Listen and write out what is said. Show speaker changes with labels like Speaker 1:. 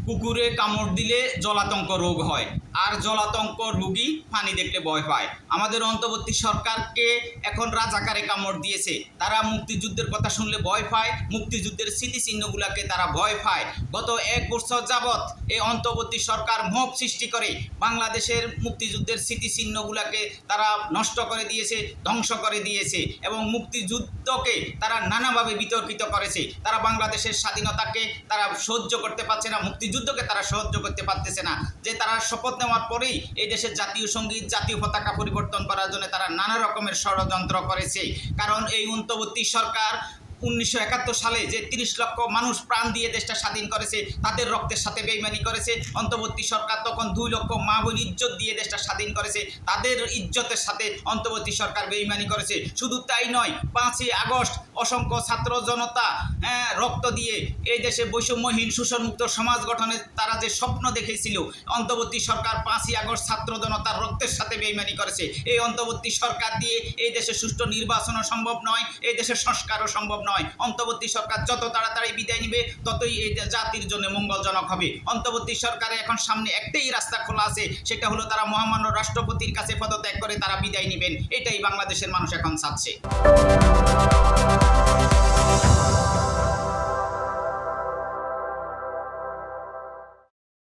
Speaker 1: কুকুরে কামড় দিলে জলাতঙ্ক রোগ হয়, আর জলাতঙ্ক রোগী পানি দেখলে ভয় পায়। আমাদের অন্তর্বর্তী সরকারকে এখন রাজাকারে কামড় দিয়েছে। তারা মুক্তিযুদ্ধের কথা শুনলে ভয় পায়, মুক্তিযুদ্ধের স্মৃতিচিহ্নগুলোকে তারা ভয় পায়। গত 1 বছর যাবৎ এই অন্তর্বর্তী সরকার মোহ সৃষ্টি করে বাংলাদেশের মুক্তিযুদ্ধের স্মৃতিচিহ্নগুলোকে তারা নষ্ট করে দিয়েছে, ধ্বংস করে দিয়েছে এবং মুক্তিযুদ্ধকে তারা নানাভাবে বিতর্কিত করেছে। তারা বাংলাদেশের স্বাধীনতাকে তারা সহ্য করতে পারছে না, মুক্তিযুদ্ধকে তারা সহ্য করতে পারতেছে না। যে তারা শপথ নেওয়ার পরেই এই দেশের জাতীয় সঙ্গীত, জাতীয় পতাকা পরিবর্তন করার জন্য তারা নানা রকমের ষড়যন্ত্র করেছে। কারণ এই অন্তর্বর্তী সরকার 1971 সালে যে 30 লক্ষ মানুষ প্রাণ দিয়ে দেশটা স্বাধীন করেছে, তাদের রক্তের সাথে বেইমানি করেছে। অন্তর্বর্তী সরকার তখন 2 লক্ষ মা বোন ইজ্জত দিয়ে দেশটা স্বাধীন করেছে, তাদের ইজ্জতের সাথে অন্তর্বর্তী সরকার বেইমানি করেছে। শুধু তাই নয়, 5ই আগস্ট অসংখ্য ছাত্র জনতা রক্ত দিয়ে এই দেশে বৈষম্যহীন শোষণমুক্ত সমাজ গঠনের তারা যে স্বপ্ন দেখেছিল, অন্তর্বর্তী সরকার 5ই আগস্ট ছাত্র জনতার রক্তের সাথে বেইমানি করেছে। এই অন্তর্বর্তী সরকার দিয়ে এই দেশে সুষ্ঠু নির্বাচনও সম্ভব নয়, এই দেশের সংস্কারও সম্ভব নয়। অন্তর্বর্তী সরকার যত তাড়াতাড়ি বিদায় নেবে ততই এই জাতির জন্য মঙ্গলজনক হবে। অন্তর্বর্তী সরকারে এখন সামনে একটাই রাস্তা খোলা আছে, সেটা হলো তারা মহামান্য রাষ্ট্রপতির কাছে পদত্যাগ করে তারা বিদায় নেবেন। এটাই বাংলাদেশের মানুষ এখন চাচ্ছে।